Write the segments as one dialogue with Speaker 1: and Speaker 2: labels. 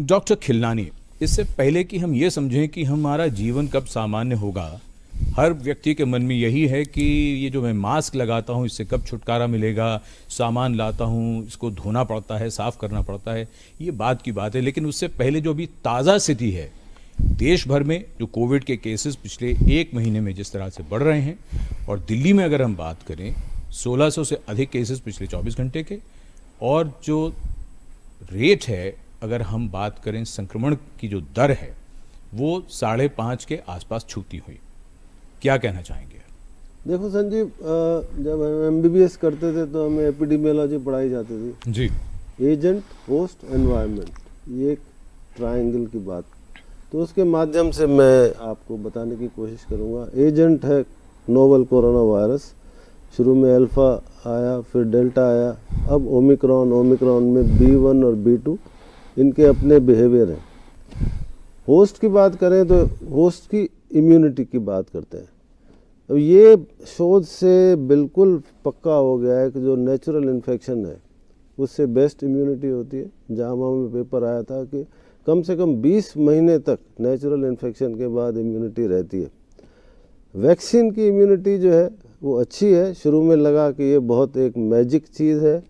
Speaker 1: Doctor Khilnani, इससे पहले कि हम ये समझें कि हमारा जीवन कब सामान्य होगा, हर व्यक्ति के मन में यही है कि ये जो मैं मास्क लगाता हूँ इससे कब छुटकारा मिलेगा, सामान लाता हूँ इसको धोना पड़ता है, साफ़ करना पड़ता है, ये बात की बात है। लेकिन उससे पहले जो अभी ताज़ा स्थिति है, देश भर में जो कोविड के केसेस पिछले 1 महीने में जिस तरह से बढ़ रहे हैं, और दिल्ली में अगर हम बात करें 1600 से अधिक केसेस पिछले 24 घंटे के, और जो रेट है अगर हम बात करें संक्रमण की जो दर है वो 5.5 के आसपास छूती हुई, क्या कहना चाहेंगे?
Speaker 2: देखो संजीव, जब हम एमबीबीएस करते थे तो हमें एपिडेमियोलॉजी पढ़ाई जाती थी
Speaker 1: जी।
Speaker 2: एजेंट, होस्ट, एनवायरनमेंट, ये एक ट्रायंगल की बात। तो उसके माध्यम से मैं आपको बताने की कोशिश करूँगा। एजेंट है नोवल कोरोना वायरस, शुरू में अल्फ़ा आया, फिर डेल्टा आया, अब ओमिक्रॉन। ओमिक्रॉन में B1 और B2 इनके अपने बिहेवियर हैं। होस्ट की बात करें तो होस्ट की इम्यूनिटी की बात करते हैं। अब ये शोध से बिल्कुल पक्का हो गया है कि जो नेचुरल इन्फेक्शन है उससे बेस्ट इम्यूनिटी होती है। जामा में पेपर आया था कि कम से कम 20 महीने तक नेचुरल इन्फेक्शन के बाद इम्यूनिटी रहती है। वैक्सीन की इम्यूनिटी जो है वो अच्छी है। शुरू में लगा कि ये बहुत एक मैजिक चीज़ है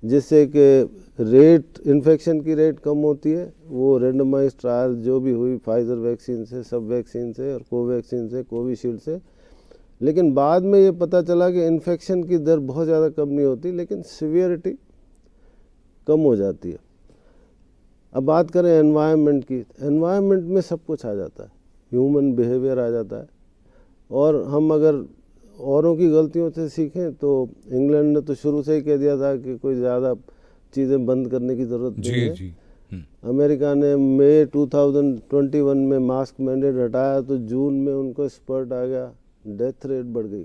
Speaker 2: जिससे कि रेट, इन्फेक्शन की रेट कम होती है। वो रेंडमाइज ट्रायल जो भी हुई फाइजर वैक्सीन से, सब वैक्सीन से और कोवैक्सीन से, कोविशील्ड से, लेकिन बाद में ये पता चला कि इन्फेक्शन की दर बहुत ज़्यादा कम नहीं होती, लेकिन सीवियरिटी कम हो जाती है। अब बात करें एनवायरनमेंट की, एनवायरनमेंट में सब कुछ आ जाता है, ह्यूमन बिहेवियर आ जाता है। और हम अगर औरों की गलतियों से सीखें तो इंग्लैंड ने तो शुरू से ही कह दिया था कि कोई ज़्यादा चीज़ें बंद करने की ज़रूरत नहीं है।
Speaker 1: जी।
Speaker 2: अमेरिका ने मई 2021 में मास्क मैंडेट हटाया तो जून में उनको स्पर्ट आ गया, डेथ रेट बढ़ गई।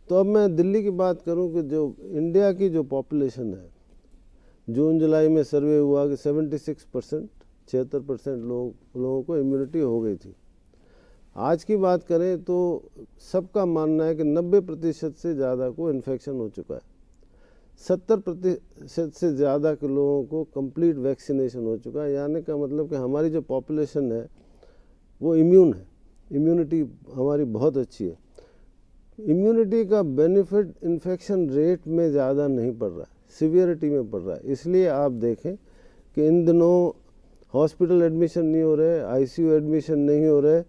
Speaker 2: तो अब मैं दिल्ली की बात करूं कि जो इंडिया की जो पॉपुलेशन है, जून जुलाई में सर्वे हुआ कि 76%, 76% लोगों को इम्यूनिटी हो गई थी। आज की बात करें तो सबका मानना है कि 90% से ज़्यादा को इन्फेक्शन हो चुका है। 70% से ज़्यादा के लोगों को कंप्लीट वैक्सीनेशन हो चुका है। यानी का मतलब कि हमारी जो पॉपुलेशन है वो इम्यून है, इम्यूनिटी हमारी बहुत अच्छी है। इम्यूनिटी का बेनिफिट इन्फेक्शन रेट में ज़्यादा नहीं पड़ रहा है, सीवियरिटी में पड़ रहा है। इसलिए आप देखें कि इन दिनों हॉस्पिटल एडमिशन नहीं हो रहे, आईसीयू एडमिशन नहीं हो रहे,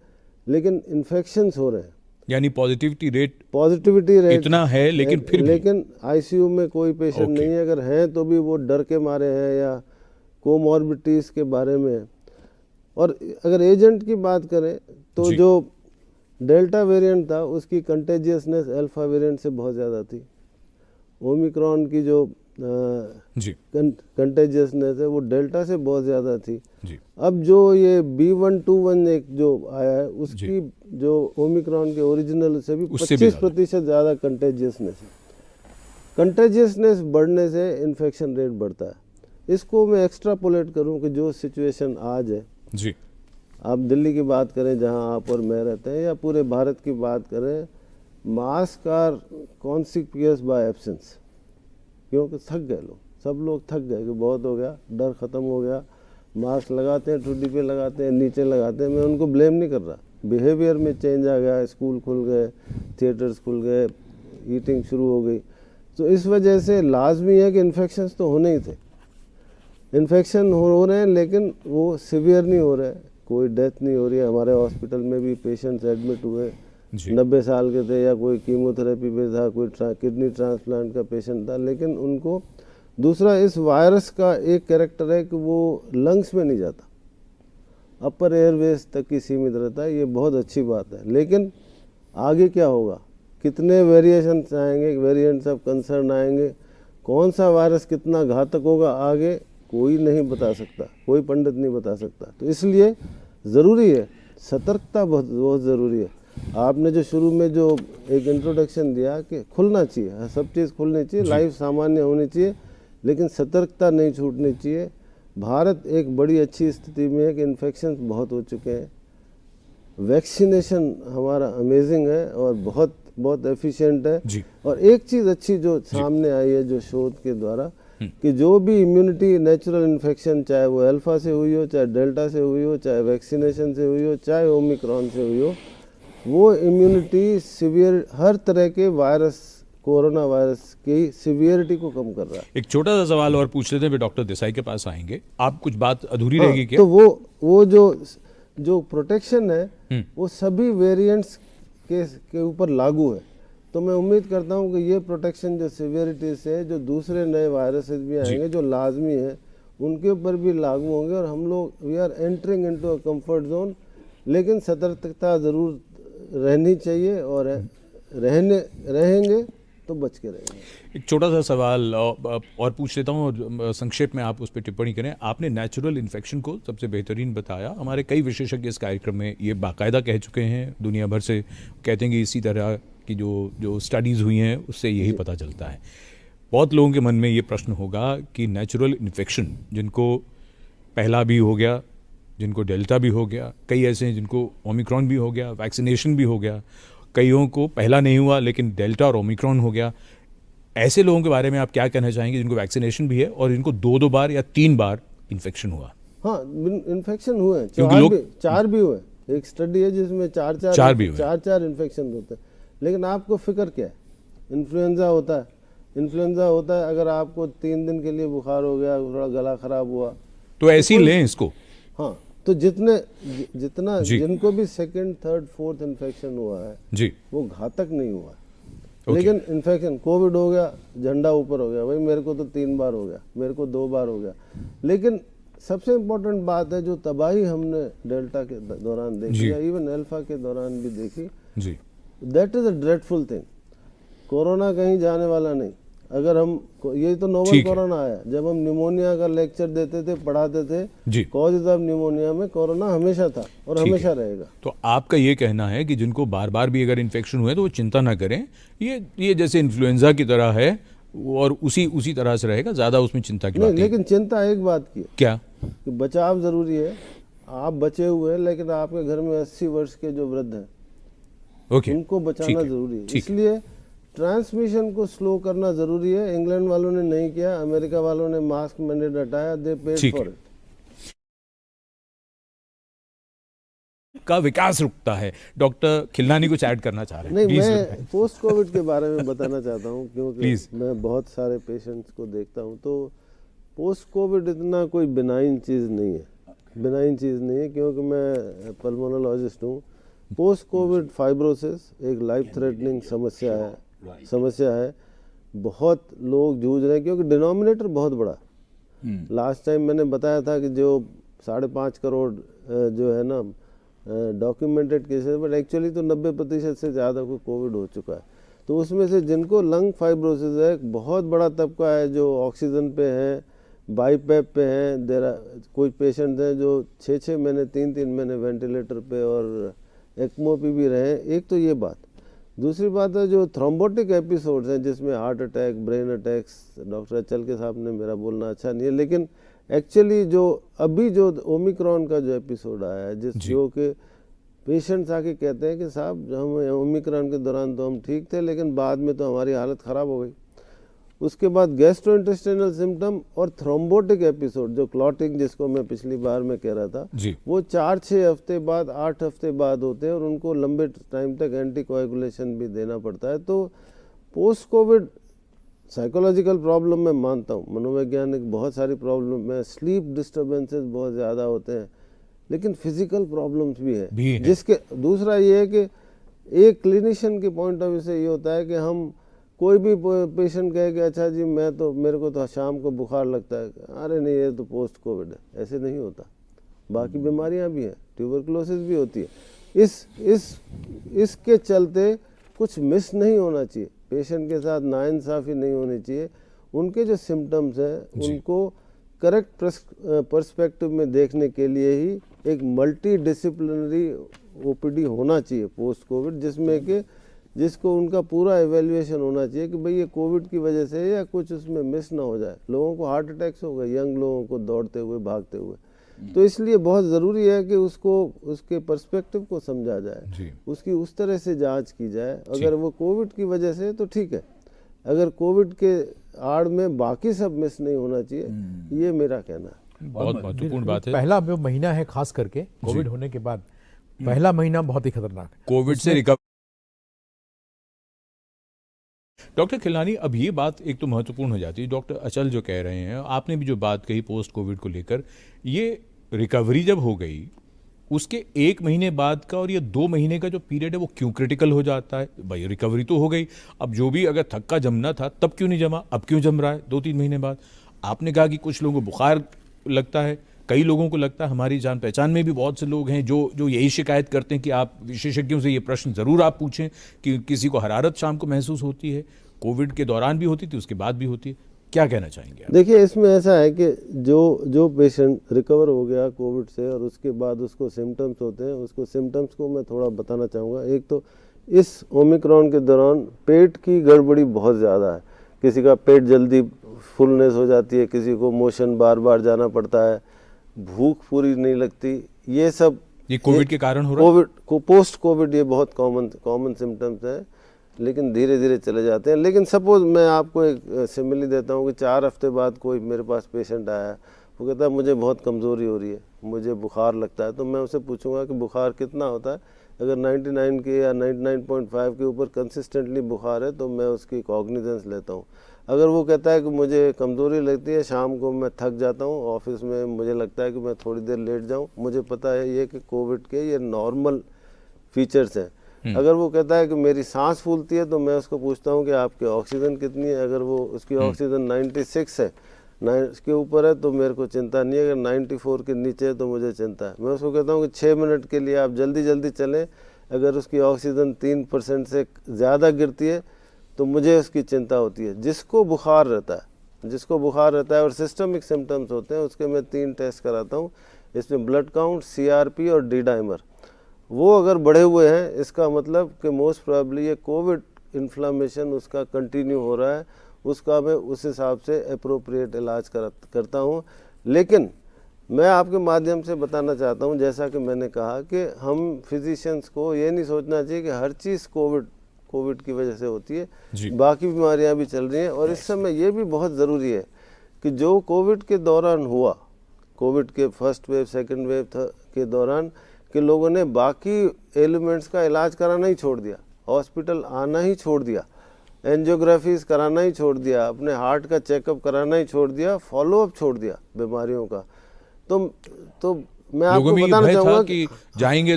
Speaker 2: लेकिन इन्फेक्शंस हो रहे हैं।
Speaker 1: यानी पॉजिटिविटी रेट
Speaker 2: इतना
Speaker 1: है, लेकिन
Speaker 2: आईसीयू में कोई पेशेंट नहीं है। अगर हैं तो भी वो डर के मारे हैं या कोमॉर्बिडिटीज़ के बारे में। और अगर एजेंट की बात करें तो जो डेल्टा वेरिएंट था उसकी कंटेजियसनेस अल्फा वेरिएंट से बहुत ज़्यादा थी। ओमिक्रॉन की जो कंटेजियसनेस है वो डेल्टा से बहुत ज़्यादा थी। अब जो ये B121 एक जो आया है उसकी जो ओमिक्रॉन के ओरिजिनल से भी 25% ज़्यादा कंटेजियसनेस है। कंटेजियसनेस बढ़ने से इन्फेक्शन रेट बढ़ता है। इसको मैं एक्स्ट्रापोलेट करूं कि जो सिचुएशन आज है जी, आप दिल्ली की बात करें जहां आप और मैं रहते हैं, या पूरे भारत की बात करें, मास्क आर कॉन्सिक्वियस बाय एब्सेंस। क्योंकि थक गए लोग, सब लोग थक गए कि बहुत हो गया, डर ख़त्म हो गया। मास्क लगाते हैं, ठुड्डी पे लगाते हैं, नीचे लगाते हैं। मैं उनको ब्लेम नहीं कर रहा, बिहेवियर में चेंज आ गया, स्कूल खुल गए, थिएटर्स खुल गए, ईटिंग शुरू हो गई। तो इस वजह से लाजमी है कि इन्फेक्शंस तो होने ही थे। इन्फेक्शन हो रहे हैं लेकिन वो सीवियर नहीं हो रहे, कोई डेथ नहीं हो रही है। हमारे हॉस्पिटल में भी पेशेंट्स एडमिट हुए, 90 साल के थे, या कोई कीमोथेरेपी पे था, कोई किडनी ट्रांसप्लांट का पेशेंट था, लेकिन उनको दूसरा इस वायरस का एक कैरेक्टर है कि वो लंग्स में नहीं जाता, अपर एयरवेज तक ही सीमित रहता है। ये बहुत अच्छी बात है। लेकिन आगे क्या होगा, कितने वेरिएशंस आएंगे, वेरिएंट्स ऑफ कंसर्न आएंगे, कौन सा वायरस कितना घातक होगा आगे कोई नहीं बता सकता, कोई पंडित नहीं बता सकता। तो इसलिए ज़रूरी है, सतर्कता बहुत ज़रूरी है। आपने जो शुरू में जो एक इंट्रोडक्शन दिया कि खुलना चाहिए, सब चीज़ खुलनी चाहिए, लाइफ सामान्य होनी चाहिए, लेकिन सतर्कता नहीं छूटनी चाहिए। भारत एक बड़ी अच्छी स्थिति में है कि इन्फेक्शन बहुत हो चुके हैं, वैक्सीनेशन हमारा अमेजिंग है और बहुत बहुत एफिशिएंट है। और एक चीज़ अच्छी जो सामने आई है जो शोध के द्वारा, कि जो भी इम्यूनिटी नेचुरल इन्फेक्शन, चाहे वो अल्फा से हुई हो, चाहे डेल्टा से हुई हो, चाहे वैक्सीनेशन से हुई हो, चाहे ओमिक्रॉन से हुई हो, वो इम्यूनिटी सिवियर हर तरह के वायरस, कोरोना वायरस की सिवियरिटी को कम कर रहा है।
Speaker 1: एक छोटा सा सवाल और पूछ लेते हैं, फिर डॉक्टर देसाई के पास आएंगे। आप कुछ बात अधूरी रहेगी क्या?
Speaker 2: तो वो जो प्रोटेक्शन है वो सभी वेरिएंट्स के ऊपर लागू है। तो मैं उम्मीद करता हूं कि ये प्रोटेक्शन जो सिवियरिटी से जो दूसरे नए वायरसेस भी आएंगे जो लाजमी है, उनके ऊपर भी लागू होंगे और हम लोग we are entering into a comfort zone. लेकिन सतर्कता ज़रूर रहनी चाहिए और रहेंगे तो बच के रहेंगे।
Speaker 1: एक छोटा सा सवाल और पूछ लेता हूँ, और संक्षेप में आप उस पर टिप्पणी करें। आपने नेचुरल इन्फेक्शन को सबसे बेहतरीन बताया। हमारे कई विशेषज्ञ इस कार्यक्रम में ये बाकायदा कह चुके हैं, दुनिया भर से कहते हैं कि इसी तरह की जो स्टडीज़ हुई हैं उससे यही पता चलता है। बहुत लोगों के मन में ये प्रश्न होगा कि नेचुरल इन्फेक्शन, जिनको पहला भी हो गया, जिनको डेल्टा भी हो गया, कई ऐसे हैं जिनको ओमिक्रॉन भी हो गया, वैक्सीनेशन भी हो गया, कईयों को पहला नहीं हुआ लेकिन डेल्टा और ओमिक्रॉन हो गया। ऐसे लोगों के बारे में आप क्या कहना चाहेंगे जिनको वैक्सीनेशन भी है और इनको 2 बार या 3 बार इन्फेक्शन हुआ?
Speaker 2: हाँ, इन्फेक्शन हुए, चार भी हुए। एक स्टडी है जिसमें चार इन्फेक्शन होते हैं। लेकिन आपको फिक्र क्या है? इन्फ्लुएंजा होता है, अगर आपको 3 दिन के लिए बुखार हो गया, थोड़ा गला खराब हुआ
Speaker 1: तो ऐसे ही लें इसको।
Speaker 2: हाँ, तो जितना जिनको भी सेकंड, थर्ड, फोर्थ इन्फेक्शन हुआ है जी, वो घातक नहीं हुआ है। लेकिन इन्फेक्शन, कोविड हो गया, झंडा ऊपर हो गया, भाई मेरे को तो 3 बार हो गया, मेरे को 2 बार हो गया। लेकिन सबसे इम्पोर्टेंट बात है, जो तबाही हमने डेल्टा के दौरान देखी या इवन अल्फा के दौरान भी देखी, that is a dreadful thing. Corona कहीं जाने वाला नहीं। अगर हम, ये तो नोवल कोरोना आया, जब हम निमोनिया का लेक्चर देते थे, पढ़ाते थे, कॉजेज ऑफ निमोनिया में कोरोना हमेशा था और हमेशा रहेगा।
Speaker 1: तो आपका ये कहना है कि जिनको बार बार भी अगर इन्फेक्शन हुए तो वो चिंता ना करें, ये जैसे इन्फ्लुएंजा की तरह है और उसी तरह से रहेगा, ज्यादा उसमें चिंता की बात नहीं।
Speaker 2: लेकिन चिंता एक बात की,
Speaker 1: क्या
Speaker 2: कि बचाव जरूरी है। आप बचे हुए हैं, लेकिन आपके घर में 80 वर्ष के जो वृद्ध हैं, उनको बचाना जरूरी है। इसलिए ट्रांसमिशन को स्लो करना जरूरी है। इंग्लैंड वालों ने नहीं किया, अमेरिका वालों ने मास्क मैंडेट हटाया, दे पेड फॉर इट।
Speaker 1: का विकास रुकता है। डॉक्टर खिलनानी कुछ ऐड करना चाह रहे हैं?
Speaker 2: नहीं, मैं पोस्ट कोविड के बारे में बताना चाहता हूं, क्योंकि मैं बहुत सारे पेशेंट्स को देखता हूं। तो पोस्ट कोविड इतना कोई बिनाइन चीज़ नहीं है, क्योंकि मैं पल्मोनोलॉजिस्ट हूँ। पोस्ट कोविड फाइब्रोसिस एक लाइफ थ्रेटनिंग समस्या है। बहुत लोग जूझ रहे हैं, क्योंकि डिनोमिनेटर बहुत बड़ा। लास्ट टाइम मैंने बताया था कि जो 5.5 करोड़ जो है ना डॉक्यूमेंटेड केसेस, बट एक्चुअली तो 90% से ज़्यादा को कोविड हो चुका है। तो उसमें से जिनको लंग फाइब्रोसिस है, बहुत बड़ा तबका है जो ऑक्सीजन पे हैं, बाईपैप पे हैं। कोई पेशेंट हैं जो 6-6 महीने, 3-3 महीने वेंटिलेटर पे और एक्मो पे भी रहे। एक तो ये बात। दूसरी बात है जो थ्रोम्बोटिक एपिसोड्स हैं, जिसमें heart attack, brain attacks, doctor अचल के साहब ने, मेरा बोलना अच्छा नहीं है, लेकिन एक्चुअली जो अभी जो ओमिक्रॉन का जो एपिसोड आया है, जो कि पेशेंट्स आके कहते हैं कि साहब हम ओमिक्रॉन के दौरान तो हम ठीक थे, लेकिन बाद में तो हमारी हालत ख़राब हो गई। उसके बाद गैस्ट्रोइंटेस्टाइनल सिम्टम और थ्रोम्बोटिक एपिसोड, जो क्लॉटिंग जिसको मैं पिछली बार में कह रहा था, वो 4-6 हफ्ते बाद, 8 हफ्ते बाद होते हैं और उनको लंबे टाइम तक एंटीकोएगुलेशन भी देना पड़ता है। तो पोस्ट कोविड साइकोलॉजिकल प्रॉब्लम मैं मानता हूँ, मनोवैज्ञानिक बहुत सारी प्रॉब्लम है, स्लीप डिस्टर्बेंसेस बहुत ज़्यादा होते हैं, लेकिन फिजिकल प्रॉब्लम्स भी है। जिसके दूसरा ये है कि एक क्लिनिशियन के पॉइंट ऑफ व्यू से ये होता है कि हम कोई भी पेशेंट कहे कि अच्छा जी मेरे को तो शाम को बुखार लगता है, अरे नहीं ये तो पोस्ट कोविड है, ऐसे नहीं होता। बाकी बीमारियां भी हैं, ट्यूबरकुलोसिस भी होती है। इसके चलते कुछ मिस नहीं होना चाहिए, पेशेंट के साथ नाइंसाफ़ी नहीं होनी चाहिए। उनके जो सिम्टम्स हैं उनको करेक्ट पर्सपेक्टिव में देखने के लिए ही एक मल्टी डिसिप्लिनरी ओपीडी होना चाहिए पोस्ट कोविड, जिसको उनका पूरा एवेल्युएशन होना चाहिए कि भाई ये कोविड की वजह से या कुछ उसमें मिस ना हो जाए। लोगों को हार्ट अटैक्स हो गए, यंग लोगों को दौड़ते हुए, भागते हुए। तो इसलिए बहुत ज़रूरी है कि उसको उसके पर्सपेक्टिव को समझा जाए, उसकी उस तरह से जांच की जाए। अगर वो कोविड की वजह से तो ठीक है, अगर कोविड के आड़ में बाकी सब मिस नहीं होना चाहिए, ये मेरा कहना है।
Speaker 1: बहुत महत्वपूर्ण बात है।
Speaker 3: पहला जो महीना है खास करके कोविड होने के बाद, पहला महीना बहुत ही खतरनाक है।
Speaker 1: कोविड से रिकवर। डॉक्टर खिलनानी, अब ये बात एक तो महत्वपूर्ण हो जाती है, डॉक्टर अचल जो कह रहे हैं, आपने भी जो बात कही पोस्ट कोविड को लेकर, ये रिकवरी जब हो गई उसके 1 महीने बाद का और ये 2 महीने का जो पीरियड है वो क्यों क्रिटिकल हो जाता है? भाई रिकवरी तो हो गई, अब जो भी अगर थक्का जमना था तब क्यों नहीं जमा, अब क्यों जम रहा है 2-3 महीने बाद? आपने कहा कि कुछ लोगों को बुखार लगता है, कई लोगों को लगता है, हमारी जान पहचान में भी बहुत से लोग हैं जो यही शिकायत करते हैं कि आप विशेषज्ञों से ये प्रश्न ज़रूर आप पूछें कि किसी को हरारत शाम को महसूस होती है, कोविड के दौरान भी होती थी, उसके बाद भी होती है, क्या कहना चाहेंगे आप?
Speaker 2: देखिए, इसमें ऐसा है कि जो पेशेंट रिकवर हो गया कोविड से और उसके बाद उसको सिम्टम्स होते हैं, उसको सिम्टम्स को मैं थोड़ा बताना चाहूँगा। एक तो इस ओमिक्रॉन के दौरान पेट की गड़बड़ी बहुत ज़्यादा है, किसी का पेट जल्दी फुलनेस हो जाती है, किसी को मोशन बार बार जाना पड़ता है, भूख पूरी नहीं लगती, ये सब
Speaker 1: ये कोविड के कारण हो रहा है?
Speaker 2: कोविड को पोस्ट कोविड ये बहुत कॉमन सिम्टम्स हैं, लेकिन धीरे धीरे चले जाते हैं। लेकिन सपोज मैं आपको एक सिमिली देता हूँ कि 4 हफ्ते बाद कोई मेरे पास पेशेंट आया, वो कहता है मुझे बहुत कमज़ोरी हो रही है, मुझे बुखार लगता है, तो मैं उसे पूछूंगा कि बुखार कितना होता है। अगर 99 के या 99.5 के ऊपर कंसिस्टेंटली बुखार है तो मैं उसकी कॉग्निजेंस लेता हूँ। अगर वो कहता है कि मुझे कमज़ोरी लगती है, शाम को मैं थक जाता हूँ, ऑफिस में मुझे लगता है कि मैं थोड़ी देर लेट जाऊँ, मुझे पता है ये कि कोविड के ये नॉर्मल फीचर्स हैं। अगर वो कहता है कि मेरी सांस फूलती है तो मैं उसको पूछता हूँ कि आपकी ऑक्सीजन कितनी है। अगर वो उसकी ऑक्सीजन 96 है, 9 के ऊपर है तो मेरे को चिंता नहीं है, अगर 94 के नीचे है तो मुझे चिंता है। मैं उसको कहता हूँ कि 6 मिनट के लिए आप जल्दी जल्दी चलें, अगर उसकी ऑक्सीजन 3% से ज़्यादा गिरती है तो मुझे उसकी चिंता होती है। जिसको बुखार रहता है और सिस्टमिक सिम्टम्स होते हैं, उसके मैं 3 टेस्ट कराता हूँ, इसमें ब्लड काउंट, CRP और डी डाइमर। वो अगर बढ़े हुए हैं इसका मतलब कि मोस्ट प्रोबेबली ये कोविड इन्फ्लामेशन उसका कंटिन्यू हो रहा है, उसका मैं उस हिसाब से अप्रोप्रिएट इलाज करता हूँ। लेकिन मैं आपके माध्यम से बताना चाहता हूँ, जैसा कि मैंने कहा कि हम फिजिशियंस को ये नहीं सोचना चाहिए कि हर चीज़ कोविड की वजह से होती है, बाकी बीमारियाँ भी चल रही हैं। और इस समय ये भी बहुत ज़रूरी है कि जो कोविड के दौरान हुआ, कोविड के फर्स्ट वेव सेकेंड वेव के दौरान कि लोगों ने बाकी एलिमेंट्स का इलाज कराना ही छोड़ दिया, हॉस्पिटल आना ही छोड़ दिया, एंजियोग्राफीज कराना ही छोड़ दिया, अपने हार्ट का चेकअप कराना ही छोड़ दिया, फॉलोअप छोड़ दिया बीमारियों का। तो मैं आपको बताना चाहूँगा कि जाएंगे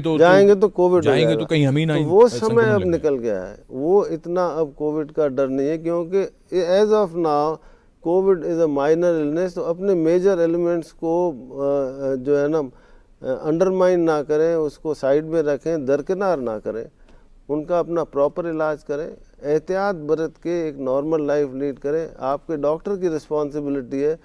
Speaker 2: तो कोविड
Speaker 1: जाएंगे तो कहीं हम ही ना,
Speaker 2: तो वो समय अब निकल गया है, वो इतना अब कोविड का डर नहीं है, क्योंकि as of now Covid is a minor illness. तो अपने मेजर एलिमेंट्स को जो है ना अंडरमाइन ना करें, उसको साइड में रखें, दरकिनार ना करें, उनका अपना प्रॉपर इलाज करें, एहतियात बरत के एक नॉर्मल लाइफ लीड करें। आपके डॉक्टर की रिस्पॉन्सिबिलिटी है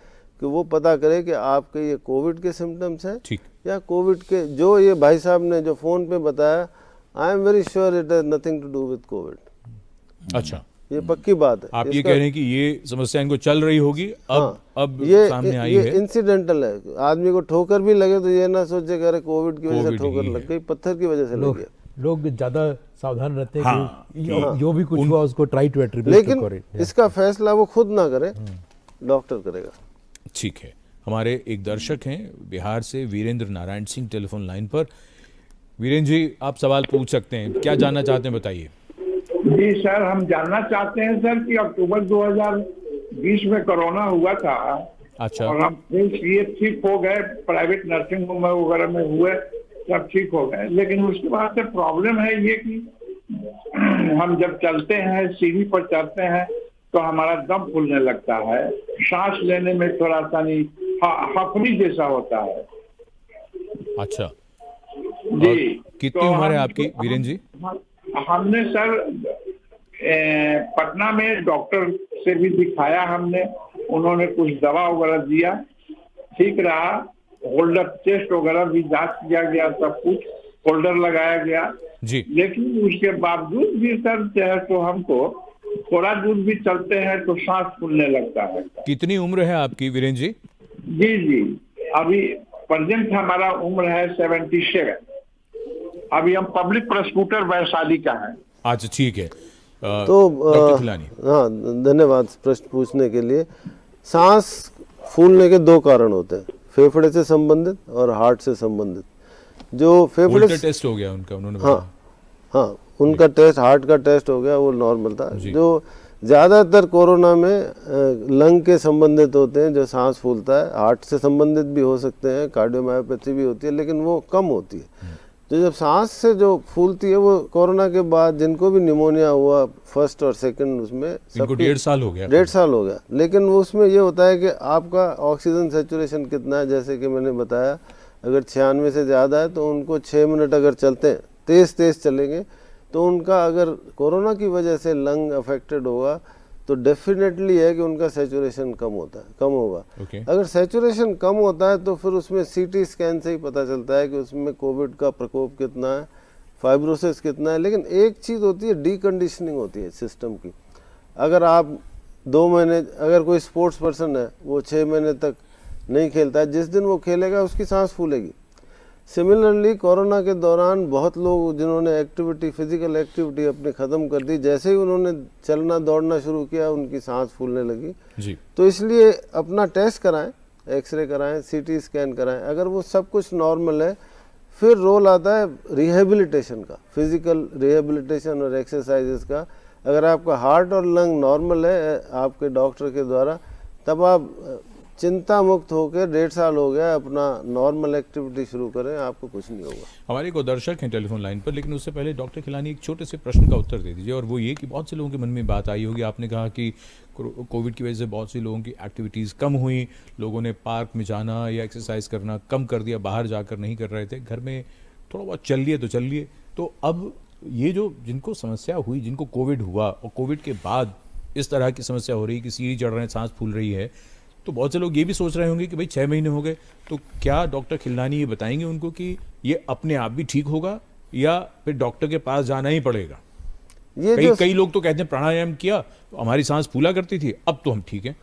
Speaker 2: कि वो पता करे कि आपके ये कोविड के सिम्टम्स हैं या कोविड के, जो ये भाई साहब ने जो फ़ोन पे बताया, I am very sure it has nothing to do with Covid.
Speaker 1: अच्छा,
Speaker 2: ये पक्की बात है।
Speaker 1: आप ये कह रहे हैं कि ये समस्या इनको चल रही होगी, अब ये सामने आई है,
Speaker 2: इंसिडेंटल है। आदमी को ठोकर भी लगे तो ये ना सोचे कि कोविड की वजह से ठोकर लग गई, पत्थर की वजह से लग गया।
Speaker 3: लोग ज्यादा सावधान रहते हैं कि जो भी कुछ हुआ उसको ट्राई टू एट्रीब्यूट,
Speaker 2: लेकिन इसका फैसला वो खुद ना करे, डॉक्टर करेगा।
Speaker 1: ठीक है, हमारे एक दर्शक हैं बिहार से, वीरेंद्र नारायण सिंह, टेलीफोन लाइन पर। वीरेंद्र जी, आप सवाल पूछ सकते हैं, क्या जानना चाहते हैं बताइए।
Speaker 4: जी सर, हम जानना चाहते हैं सर कि अक्टूबर 2020 में कोरोना हुआ था।
Speaker 1: अच्छा।
Speaker 4: और हम ये ठीक हो गए, प्राइवेट नर्सिंग होम वगैरह में हुए, सब ठीक हो गए, लेकिन उसके बाद से प्रॉब्लम है ये कि हम जब चलते हैं, सीढ़ी पर चढ़ते हैं तो हमारा दम फूलने लगता है, सांस लेने में थोड़ा सा नहीं हफनी जैसा होता है।
Speaker 1: अच्छा
Speaker 4: जी,
Speaker 1: कितनी उम्र है आपकी वीरेंद्र जी?
Speaker 4: हमने सर पटना में डॉक्टर से भी दिखाया हमने, उन्होंने कुछ दवा वगैरह दिया, ठीक रहा, होल्डर टेस्ट वगैरह भी जांच किया गया, सब कुछ होल्डर लगाया गया
Speaker 1: जी।
Speaker 4: लेकिन उसके बावजूद भी सर चाहे तो हमको थोड़ा दूर भी चलते हैं तो सांस फूलने लगता है।
Speaker 1: कितनी उम्र है आपकी वीरेंद्र जी?
Speaker 4: जी, अभी प्रेजेंट हमारा उम्र है 77। अभी हम पब्लिक प्रोसिक्यूटर वैशाली का है।
Speaker 1: अच्छा, ठीक है। डॉक्टर खिलानी।
Speaker 2: हाँ, धन्यवाद प्रश्न पूछने के लिए। सांस फूलने के दो कारण होते हैं, फेफड़े से संबंधित और हार्ट से संबंधित। जो फेफड़े
Speaker 1: उल्टा टेस्ट हो गया उनका, उन्होंने
Speaker 2: हाँ
Speaker 1: बताया।
Speaker 2: हाँ, उनका टेस्ट, हार्ट का टेस्ट हो गया, वो नॉर्मल था। जो ज़्यादातर कोरोना में लंग के संबंधित होते हैं, जो सांस फूलता है, हार्ट से संबंधित भी हो सकते हैं, कार्डियोमायोपैथी भी होती है, लेकिन वो कम होती है। तो जब सांस से जो फूलती है वो कोरोना के बाद जिनको भी निमोनिया हुआ फर्स्ट और सेकंड, उसमें
Speaker 1: इनको 1.5 साल हो गया।
Speaker 2: 1.5 साल हो गया। लेकिन वो उसमें ये होता है कि आपका ऑक्सीजन सेचुरेशन कितना है, जैसे कि मैंने बताया, अगर 96 से ज़्यादा है तो उनको 6 मिनट अगर चलते हैं, तेज़ चलेंगे, तो उनका अगर कोरोना की वजह से लंग अफेक्टेड होगा तो डेफिनेटली है कि उनका सेचुरेशन कम होगा। अगर सेचुरेशन कम होता है तो फिर उसमें सीटी स्कैन से ही पता चलता है कि उसमें कोविड का प्रकोप कितना है, फाइब्रोसिस कितना है। लेकिन एक चीज़ होती है, डीकंडीशनिंग होती है सिस्टम की। अगर आप 2 महीने, अगर कोई स्पोर्ट्स पर्सन है वो 6 महीने तक नहीं खेलता है, जिस दिन वो खेलेगा उसकी सांस फूलेगी। सिमिलरली कोरोना के दौरान बहुत लोग जिन्होंने फिजिकल एक्टिविटी अपनी ख़त्म कर दी, जैसे ही उन्होंने चलना दौड़ना शुरू किया उनकी सांस फूलने लगी जी। तो इसलिए अपना टेस्ट कराएं, एक्सरे कराएं, सीटी स्कैन कराएं। अगर वो सब कुछ नॉर्मल है, फिर रोल आता है रिहेबिलिटेशन का, फिजिकल रिहेबिलिटेशन और एक्सरसाइजेस का। अगर आपका हार्ट और लंग नॉर्मल है आपके डॉक्टर के द्वारा, तब आप चिंता मुक्त होकर 1.5 साल हो गया, अपना नॉर्मल एक्टिविटी शुरू करें, आपको कुछ नहीं होगा।
Speaker 1: हमारे को दर्शक हैं टेलीफोन लाइन पर, लेकिन उससे पहले डॉक्टर खिलानी एक छोटे से प्रश्न का उत्तर दे दीजिए, और वो ये कि बहुत से लोगों के मन में बात आई होगी, आपने कहा कि कोविड की वजह से बहुत सी लोगों की एक्टिविटीज़ कम हुई, लोगों ने पार्क में जाना या एक्सरसाइज करना कम कर दिया, बाहर जाकर नहीं कर रहे थे, घर में थोड़ा बहुत चल लिए। तो अब ये जो जिनको समस्या हुई, जिनको कोविड हुआ और कोविड के बाद इस तरह की समस्या हो रही है कि सीढ़ी चढ़ रहे हैं, सांस फूल रही है, तो बहुत से लोग ये भी सोच रहे होंगे कि भाई 6 महीने हो गए, तो क्या डॉक्टर खिलानी ये बताएंगे उनको कि ये अपने आप भी ठीक होगा या फिर डॉक्टर के पास जाना ही पड़ेगा? कई लोग तो कहते हैं प्राणायाम किया तो हमारी सांस फूला करती थी, अब तो हम ठीक हैं।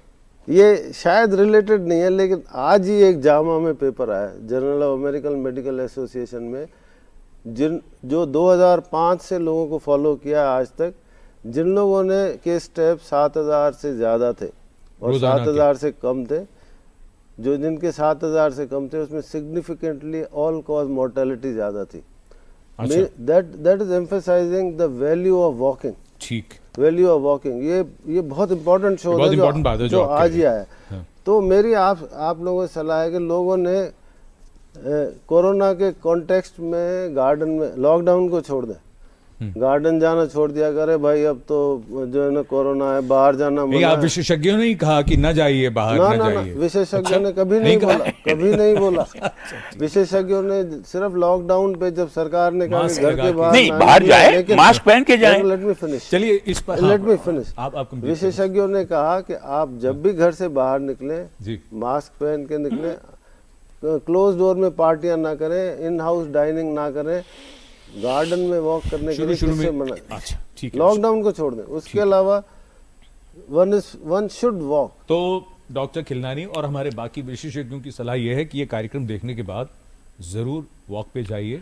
Speaker 2: ये शायद रिलेटेड नहीं है, लेकिन आज ही एक जामा में पेपर आया, journal of American medical association में, जो 2005 से लोगों को फॉलो किया आज तक, जिन लोगों ने के स्टेप 7000 से ज़्यादा थे और 7000 से कम थे, जो जिनके 7000 से कम थे उसमें सिग्निफिकेंटली ऑल कॉज मोर्टेलिटी ज़्यादा थी। That is emphasising the value of walking. ठीक, वैल्यू ऑफ वॉकिंग, ये बहुत इंपॉर्टेंट शो है जो आज ही आया है। तो मेरी आप लोगों से सलाह है कि लोगों ने कोरोना के कॉन्टेक्स्ट में गार्डन में, लॉकडाउन को छोड़ दें, गार्डन जाना छोड़ दिया करे भाई। अब तो जो है ना कोरोना है, बाहर जाना मना है।
Speaker 1: विशेषज्ञों ने कहा कि न जाइए बाहर, न जाइए।
Speaker 2: विशेषज्ञों ने कभी नहीं बोला। विशेषज्ञों ने सिर्फ लॉकडाउन पे, जब सरकार ने कहा घर के
Speaker 5: बाहर जाए, मास्क पहन के जाए।
Speaker 2: लेट मी फिनिश,
Speaker 1: चलिए इस पर
Speaker 2: लेट मी फिनिश। विशेषज्ञों ने कहा कि आप जब भी घर से बाहर निकले, मास्क पहन के निकले, क्लोज डोर में पार्टियां ना करें, इन हाउस डाइनिंग ना करें, गार्डन में वॉक करने के लिए किससे मना? अच्छा, ठीक है, लॉकडाउन को छोड़ दें, उसके अलावा वन शुड वॉक।
Speaker 1: तो डॉक्टर खिलनानी और हमारे बाकी विशेषज्ञों की सलाह यह है कि ये कार्यक्रम देखने के बाद जरूर वॉक पे जाइए।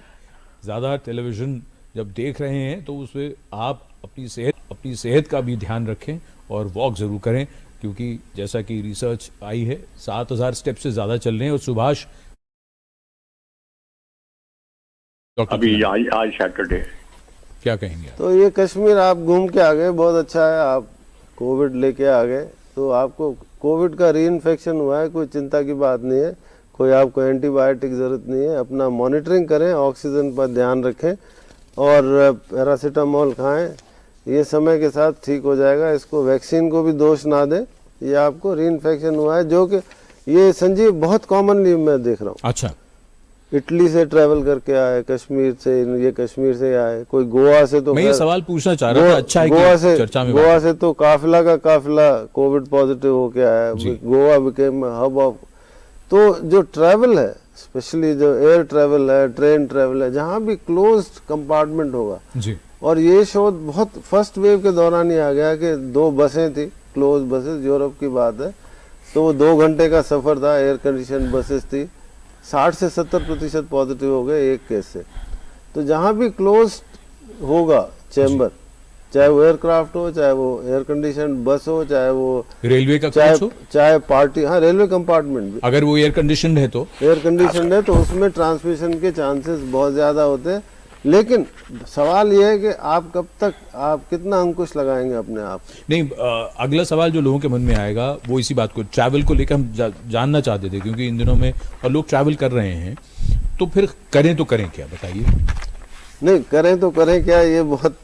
Speaker 1: ज़्यादा टेलीविजन जब देख रहे हैं तो उसमें आप अपनी सेहत का भी ध्यान रखें और वॉक जरूर करें, क्योंकि जैसा कि रिसर्च आई है 7000 स्टेप से ज़्यादा चल रहे हैं। और सुभाष,
Speaker 5: अभी आज सैटरडे
Speaker 1: क्या कहेंगे?
Speaker 2: तो ये कश्मीर आप घूम के आ गए, बहुत अच्छा है, आप कोविड लेके आ गए, तो आपको कोविड का री इन्फेक्शन हुआ है, कोई चिंता की बात नहीं है, कोई आपको एंटीबायोटिक ज़रूरत नहीं है। अपना मॉनिटरिंग करें, ऑक्सीजन पर ध्यान रखें और पैरासीटामोल खाएं, ये समय के साथ ठीक हो जाएगा। इसको वैक्सीन को भी दोष ना दें, ये आपको री इन्फेक्शन हुआ है, जो कि ये संजीव बहुत कॉमनली मैं देख रहा हूँ।
Speaker 1: अच्छा,
Speaker 2: इटली से ट्रैवल करके आए, कश्मीर से, ये कश्मीर से आए, कोई गोवा से, तो
Speaker 1: मैं ये सवाल पूछना चाह रहा था। अच्छा है कि चर्चा में
Speaker 2: गोवा से तो काफिला कोविड पॉजिटिव होके आया, गोवा बिकेम हब ऑफ। तो जो ट्रैवल है, स्पेशली जो एयर ट्रैवल है, ट्रेन ट्रैवल है, जहाँ भी क्लोज्ड कंपार्टमेंट होगा जी। और ये शोध बहुत फर्स्ट वेव के दौरान ही आ गया कि 2 बसें थी, क्लोज बसेस, यूरोप की बात है, तो वो 2 घंटे का सफर था, एयर कंडीशन बसेस थी, 60 से 70% पॉजिटिव हो गए एक केस से। तो जहाँ भी क्लोज होगा चैम्बर, चाहे वो एयरक्राफ्ट हो, चाहे वो एयर कंडीशन बस हो, चाहे वो
Speaker 1: रेलवे का
Speaker 2: चाहे
Speaker 1: कोच हो,
Speaker 2: चाहे पार्टी, हाँ रेलवे कंपार्टमेंट भी
Speaker 1: अगर वो एयर कंडीशनड है तो
Speaker 2: एयर कंडीशन है तो उसमें ट्रांसमिशन के चांसेस बहुत ज़्यादा होते हैं। लेकिन सवाल ये है कि आप कब तक, आप कितना अंकुश लगाएंगे अपने आप।
Speaker 1: नहीं, अगला सवाल जो लोगों के मन में आएगा वो इसी बात को, ट्रैवल को लेकर हम जानना चाहते थे, क्योंकि इन दिनों में और लोग ट्रैवल कर रहे हैं, तो फिर करें तो करें क्या, बताइए।
Speaker 2: नहीं करें तो करें क्या, ये बहुत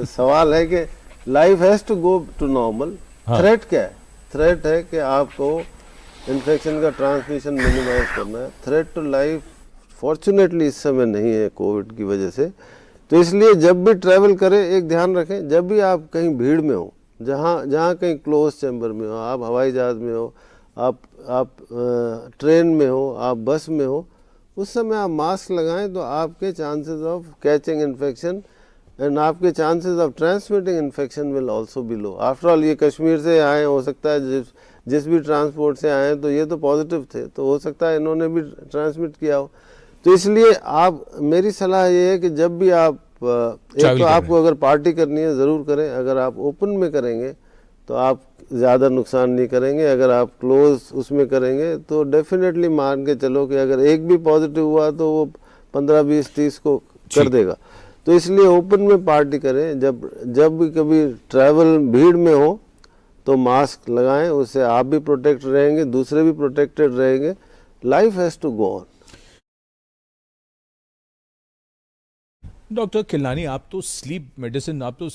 Speaker 2: सवाल है कि life has to go to normal. Threat क्या है? थ्रेट है कि आपको इन्फेक्शन का ट्रांसमिशन मिनिमाइज करना है। थ्रेट टू लाइफ फॉर्चुनेटली इस समय नहीं है कोविड की वजह से। तो इसलिए जब भी ट्रैवल करें एक ध्यान रखें, जब भी आप कहीं भीड़ में हो, जहाँ कहीं क्लोज चैम्बर में हो, आप हवाई जहाज़ में हो, आप ट्रेन में हो, आप बस में हो, उस समय आप मास्क लगाएं तो आपके chances of catching infection and आपके chances of transmitting infection will also be low. After all ये कश्मीर से आए, हो सकता है जिस भी ट्रांसपोर्ट से आए तो ये तो पॉजिटिव थे, तो हो सकता है इन्होंने भी ट्रांसमिट किया हो। तो इसलिए आप, मेरी सलाह ये है कि जब भी आप एक तो आपको अगर पार्टी करनी है ज़रूर करें, अगर आप ओपन में करेंगे तो आप ज़्यादा नुकसान नहीं करेंगे, अगर आप क्लोज उसमें करेंगे तो डेफिनेटली मान के चलो कि अगर एक भी पॉजिटिव हुआ तो वो 15, 20, 30 को कर देगा। तो इसलिए ओपन में पार्टी करें। जब भी कभी ट्रैवल भीड़ में हो तो मास्क लगाएं, उससे आप भी प्रोटेक्ट रहेंगे, दूसरे भी प्रोटेक्टेड रहेंगे। Life has to go on.
Speaker 1: Doctor Khilnani, आप तो स्लीप मेडिसिन, आप तो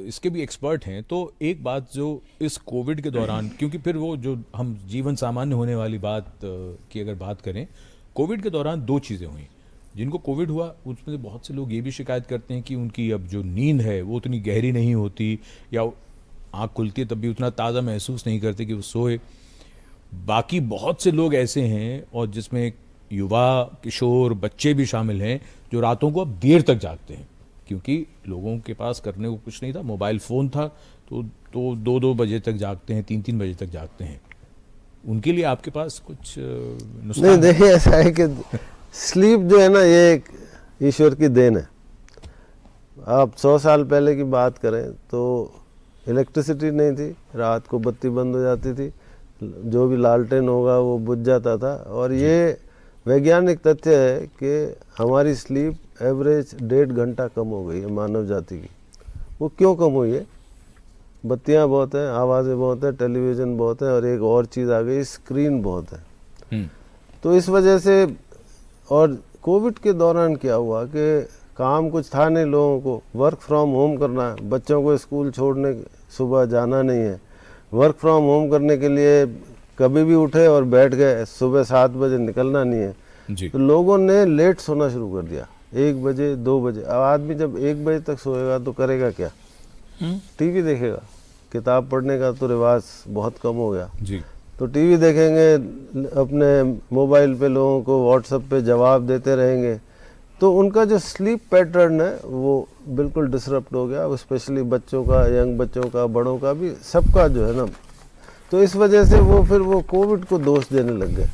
Speaker 1: इसके भी एक्सपर्ट हैं, तो एक बात जो इस कोविड के दौरान, क्योंकि फिर वो जो हम जीवन सामान्य होने वाली बात की अगर बात करें, कोविड के दौरान दो चीज़ें हुई। जिनको कोविड हुआ उसमें से बहुत से लोग ये भी शिकायत करते हैं कि उनकी अब जो नींद है वो उतनी गहरी नहीं होती, या आँख खुलती है तब भी उतना ताज़ा महसूस नहीं करते कि वो सोए। बाकी बहुत से लोग ऐसे हैं, और जिसमें युवा, किशोर, बच्चे भी शामिल हैं, जो रातों को अब देर तक जागते हैं, क्योंकि लोगों के पास करने को कुछ नहीं था, मोबाइल फ़ोन था, तो 2-2 बजे तक जागते हैं, 3-3 बजे तक जागते हैं। उनके लिए आपके पास कुछ नुस्खा?
Speaker 2: नहीं, देखिए ऐसा है कि स्लीप जो है ना, ये एक ईश्वर की देन है। आप 100 साल पहले की बात करें तो इलेक्ट्रिसिटी नहीं थी, रात को बत्ती बंद हो जाती थी, जो भी लालटेन होगा वो बुझ जाता था। और ये वैज्ञानिक तथ्य है कि हमारी स्लीप एवरेज 1.5 घंटा कम हो गई है मानव जाति की। वो क्यों कम हुई है? बत्तियां बहुत हैं, आवाज़ें बहुत हैं, टेलीविज़न बहुत है, और एक और चीज़ आ गई, स्क्रीन बहुत है। तो इस वजह से, और कोविड के दौरान क्या हुआ कि काम कुछ था नहीं लोगों को, वर्क फ्रॉम होम करना है, बच्चों को स्कूल छोड़ने सुबह जाना नहीं है, वर्क फ्रॉम होम करने के लिए कभी भी उठे और बैठ गए, सुबह 7 बजे निकलना नहीं है जी। तो लोगों ने लेट सोना शुरू कर दिया, 1 बजे 2 बजे। अब आदमी जब 1 बजे तक सोएगा तो करेगा क्या? टीवी देखेगा। किताब पढ़ने का तो रिवाज बहुत कम हो गया जी। तो टीवी देखेंगे, अपने मोबाइल पे लोगों को व्हाट्सएप पे जवाब देते रहेंगे, तो उनका जो स्लीप पैटर्न है वो बिल्कुल डिसरप्ट हो गया, स्पेशली बच्चों का, यंग बच्चों का, बड़ों का भी, सबका जो है ना। तो इस वजह से वो कोविड को दोष देने लग गए।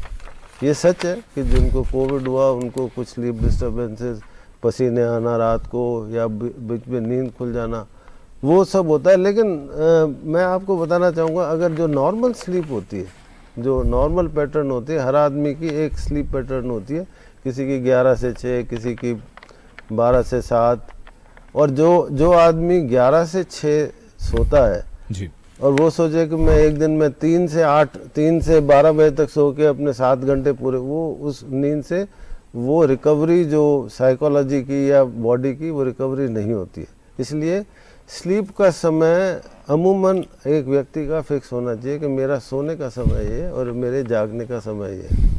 Speaker 2: ये सच है कि जिनको कोविड हुआ उनको कुछ स्लीप डिस्टर्बेंसेस, पसीने आना रात को, या बीच में नींद खुल जाना, वो सब होता है। लेकिन मैं आपको बताना चाहूँगा, अगर जो नॉर्मल स्लीप होती है, जो नॉर्मल पैटर्न होती है, हर आदमी की एक स्लीप पैटर्न होती है, किसी की 11 से 6, किसी की 12 से 7, और जो आदमी 11 से 6 सोता है जी, और वो सोचे कि मैं एक दिन में 3 से 12 बजे तक सो के अपने 7 घंटे पूरे, वो उस नींद से वो रिकवरी जो साइकोलॉजी की या बॉडी की, वो रिकवरी नहीं होती है। इसलिए स्लीप का समय अमूमन एक व्यक्ति का फिक्स होना चाहिए कि मेरा सोने का समय ये है और मेरे जागने का समय ये है।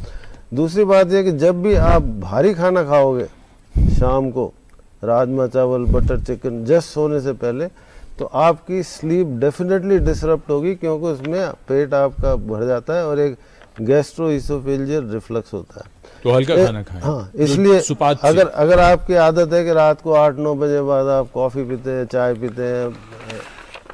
Speaker 2: दूसरी बात यह कि जब भी आप भारी खाना खाओगे शाम को, राजमा चावल, बटर चिकन, जस्ट सोने से पहले, तो आपकी स्लीप डेफिनेटली डिसरप्ट होगी, क्योंकि उसमें पेट आपका भर जाता है और एक गैस्ट्रोइसोफेजियल रिफ्लक्स होता है।
Speaker 1: तो हल्का खाना खाएं।
Speaker 2: हाँ, इसलिए अगर आपकी आदत है कि रात को 8-9 बजे बाद आप कॉफ़ी पीते हैं, चाय पीते हैं,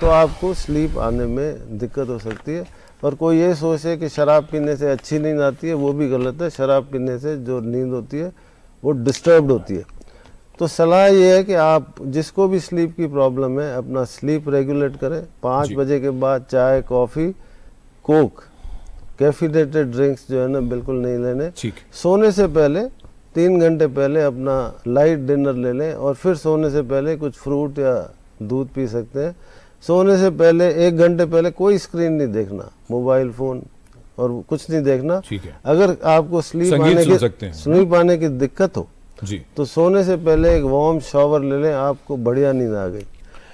Speaker 2: तो आपको स्लीप आने में दिक्कत हो सकती है। और कोई ये सोचे कि शराब पीने से अच्छी नींद आती है, वो भी गलत है। शराब पीने से जो नींद होती है वो डिस्टर्ब्ड होती है। तो सलाह ये है कि आप जिसको भी स्लीप की प्रॉब्लम है अपना स्लीप रेगुलेट करें। 5 बजे के बाद चाय, कॉफ़ी, कोक, कैफिनेटेड ड्रिंक्स जो है ना बिल्कुल नहीं लेने। सोने से पहले 3 घंटे पहले अपना लाइट डिनर ले लें और फिर सोने से पहले कुछ फ्रूट या दूध पी सकते हैं। सोने से पहले 1 घंटे पहले कोई स्क्रीन नहीं देखना, मोबाइल फ़ोन और कुछ नहीं देखना। अगर आपको स्लीप आने की दिक्कत हो तो सोने से पहले एक वार्म शॉवर ले लें, आपको बढ़िया नींद आ गई।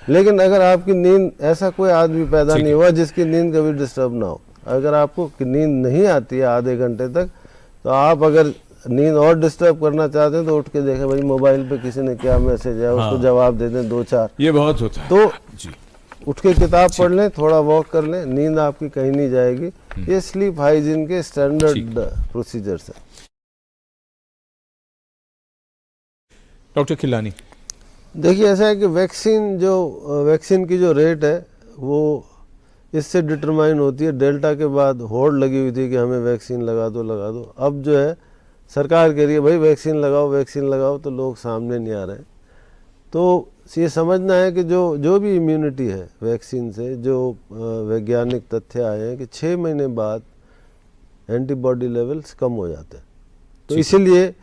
Speaker 2: लेकिन अगर आपकी नींद, ऐसा कोई आदमी पैदा नहीं हुआ जिसकी नींद कभी डिस्टर्ब ना हो। अगर आपको नींद नहीं आती है आधे घंटे तक, तो आप अगर नींद और डिस्टर्ब करना चाहते हैं तो उठ के देखें भाई मोबाइल पे किसी ने क्या मैसेज है, उसको जवाब दे दें 2-4।
Speaker 1: ये बहुत होता है।
Speaker 2: तो उठ के किताब पढ़ लें, थोड़ा वॉक कर लें, नींद आपकी कहीं नहीं जाएगी। ये स्लीप हाइजीन के स्टैंडर्ड प्रोसीजर्स है।
Speaker 1: डॉक्टर खिलानी,
Speaker 2: देखिए ऐसा है कि वैक्सीन की जो रेट है वो इससे डिटरमाइन होती है। डेल्टा के बाद होड़ लगी हुई थी कि हमें वैक्सीन लगा दो। अब जो है सरकार कह रही है भाई वैक्सीन लगाओ, तो लोग सामने नहीं आ रहे हैं। तो ये समझना है कि जो भी इम्यूनिटी है वैक्सीन से, जो वैज्ञानिक तथ्य आए हैं कि 6 महीने बाद एंटीबॉडी लेवल्स कम हो जाते हैं। तो इसीलिए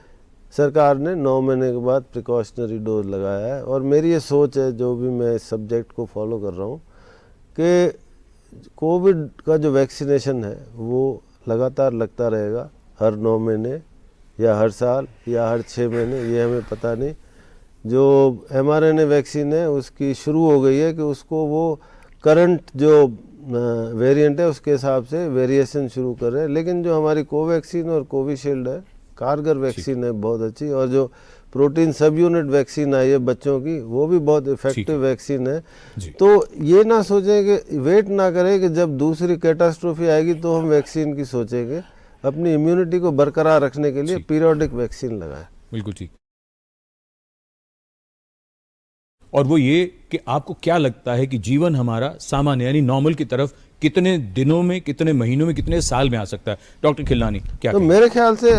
Speaker 2: सरकार ने 9 महीने के बाद प्रिकॉशनरी डोज लगाया है। और मेरी ये सोच है, जो भी मैं इस सब्जेक्ट को फॉलो कर रहा हूँ, कि कोविड का जो वैक्सीनेशन है वो लगातार लगता रहेगा, हर 9 महीने या हर साल या हर 6 महीने, ये हमें पता नहीं। जो mRNA वैक्सीन है उसकी शुरू हो गई है कि उसको वो करंट जो वेरिएंट है उसके हिसाब से वेरिएशन शुरू कर रहे हैं। लेकिन जो हमारी कोवैक्सीन और कोविशील्ड है, कारगर वैक्सीन है, बहुत अच्छी। और जो प्रोटीन सब यूनिट वैक्सीन आई है बच्चों की, वो भी बहुत इफेक्टिव वैक्सीन है। तो ये ना सोचें कि वेट ना करें कि जब दूसरी कैटास्ट्रोफी आएगी तो हम वैक्सीन की सोचेंगे। अपनी इम्यूनिटी को बरकरार रखने के लिए पीरियोडिक वैक्सीन लगाएं।
Speaker 1: बिल्कुल ठीक। और वो ये कि आपको क्या लगता है कि जीवन हमारा सामान्य यानी नॉर्मल की तरफ कितने दिनों में, कितने महीनों में, कितने साल में आ सकता है? डॉक्टर खिलानी क्या?
Speaker 2: तो मेरे ख्याल से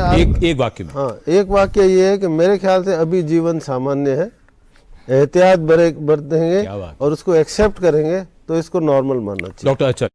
Speaker 1: एक वाक्य में।
Speaker 2: हाँ, एक वाक्य ये है कि मेरे ख्याल से अभी जीवन सामान्य है, एहतियात बरतेंगे और उसको एक्सेप्ट करेंगे तो इसको नॉर्मल मानना चाहिए।
Speaker 1: डॉक्टर अच्छा